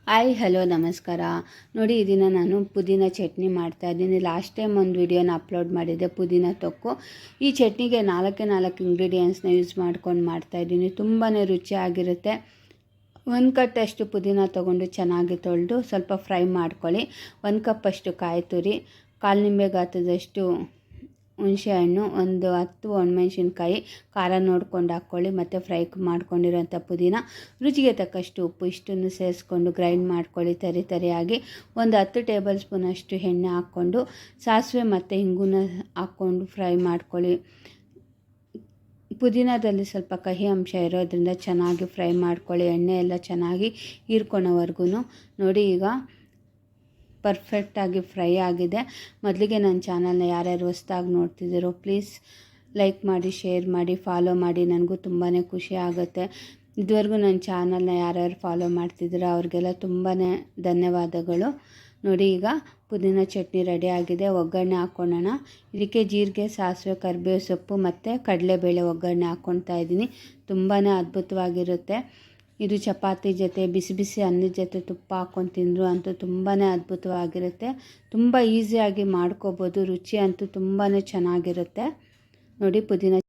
Hi hello ನಮಸ್ಕಾರ. ನೋಡಿ, ಈ ದಿನ ನಾನು ಪುದೀನ ಚಟ್ನಿ ಮಾಡ್ತಾಯಿದ್ದೀನಿ. ಲಾಸ್ಟ್ ಟೈಮ್ ಒಂದು ವಿಡಿಯೋನ ಅಪ್ಲೋಡ್ ಮಾಡಿದ್ದೆ, ಪುದೀನ ತೊಕ್ಕು. ಈ ಚಟ್ನಿಗೆ 4 ಇಂಗ್ರೀಡಿಯೆಂಟ್ಸ್ನ ಯೂಸ್ ಮಾಡ್ಕೊಂಡು ಮಾಡ್ತಾಯಿದ್ದೀನಿ. ತುಂಬಾ ರುಚಿಯಾಗಿರುತ್ತೆ. 1 ಕಟ್ಟಷ್ಟು ಪುದೀನ ತೊಗೊಂಡು ಚೆನ್ನಾಗಿ ತೊಳೆದು ಸ್ವಲ್ಪ ಫ್ರೈ ಮಾಡ್ಕೊಳ್ಳಿ. 1 ಕಪ್ಪಷ್ಟು ಕಾಯಿ ತುರಿ, 1/4 ನಿಂಬೆ ಗಾತ್ರದಷ್ಟು ಹುಣಸೆಹಣ್ಣು, ಒಂದು 10 ಒಣಮೆಣಸಿನ್ಕಾಯಿ, ಖಾರ ನೋಡ್ಕೊಂಡು ಹಾಕ್ಕೊಳ್ಳಿ, ಮತ್ತು ಫ್ರೈ ಮಾಡ್ಕೊಂಡಿರೋಂಥ ಪುದೀನ, ರುಚಿಗೆ ತಕ್ಕಷ್ಟು ಉಪ್ಪು, ಇಷ್ಟನ್ನು ಸೇರಿಸ್ಕೊಂಡು ಗ್ರೈಂಡ್ ಮಾಡ್ಕೊಳ್ಳಿ ತರಿಯಾಗಿ. ಒಂದು 10 ಟೇಬಲ್ ಸ್ಪೂನಷ್ಟು ಎಣ್ಣೆ ಹಾಕ್ಕೊಂಡು ಸಾಸಿವೆ ಮತ್ತು ಇಂಗುನ ಹಾಕ್ಕೊಂಡು ಫ್ರೈ ಮಾಡ್ಕೊಳ್ಳಿ. ಪುದೀನದಲ್ಲಿ ಸ್ವಲ್ಪ ಕಹಿ ಅಂಶ ಇರೋದ್ರಿಂದ ಚೆನ್ನಾಗಿ ಫ್ರೈ ಮಾಡ್ಕೊಳ್ಳಿ. ಎಣ್ಣೆ ಎಲ್ಲ ಚೆನ್ನಾಗಿ ಹೀರ್ಕೊಳೋವರೆಗೂ. ನೋಡಿ, ಈಗ ಪರ್ಫೆಕ್ಟಾಗಿ ಫ್ರೈ ಆಗಿದೆ. ಮೊದಲಿಗೆ ನನ್ನ ಚಾನಲ್ನ ಯಾರ್ಯಾರು ಹೊಸ್ದಾಗಿ ನೋಡ್ತಿದ್ದೀರೋ ಪ್ಲೀಸ್ ಲೈಕ್ ಮಾಡಿ, ಶೇರ್ ಮಾಡಿ, ಫಾಲೋ ಮಾಡಿ. ನನಗೂ ತುಂಬಾ ಖುಷಿ ಆಗುತ್ತೆ. ಇದುವರೆಗೂ ನನ್ನ ಚಾನಲ್ನ ಯಾರ್ಯಾರು ಫಾಲೋ ಮಾಡ್ತಿದ್ದೀರೋ ಅವ್ರಿಗೆಲ್ಲ ತುಂಬಾ ಧನ್ಯವಾದಗಳು. ನೋಡಿ, ಈಗ ಪುದೀನ ಚಟ್ನಿ ರೆಡಿ ಆಗಿದೆ. ಒಗ್ಗರಣೆ ಹಾಕ್ಕೊಳ್ಳೋಣ. ಇದಕ್ಕೆ ಜೀರಿಗೆ, ಸಾಸಿವೆ, ಕರಿಬೇವು ಸೊಪ್ಪು ಮತ್ತು ಕಡಲೆಬೇಳೆ ಒಗ್ಗರಣೆ ಹಾಕ್ಕೊಳ್ತಾ ಇದ್ದೀನಿ. ತುಂಬಾ ಅದ್ಭುತವಾಗಿರುತ್ತೆ. ಇದು ಚಪಾತಿ ಜೊತೆ, ಬಿಸಿ ಬಿಸಿ ಅನ್ನದ ಜೊತೆ ತುಪ್ಪ ಹಾಕ್ಕೊಂಡು ತಿಂದರು ಅಂತೂ ತುಂಬಾ ಅದ್ಭುತವಾಗಿರುತ್ತೆ. ತುಂಬ ಈಸಿಯಾಗಿ ಮಾಡ್ಕೋಬೋದು. ರುಚಿ ಅಂತೂ ತುಂಬಾ ಚೆನ್ನಾಗಿರುತ್ತೆ. ನೋಡಿ, ಪುದೀನ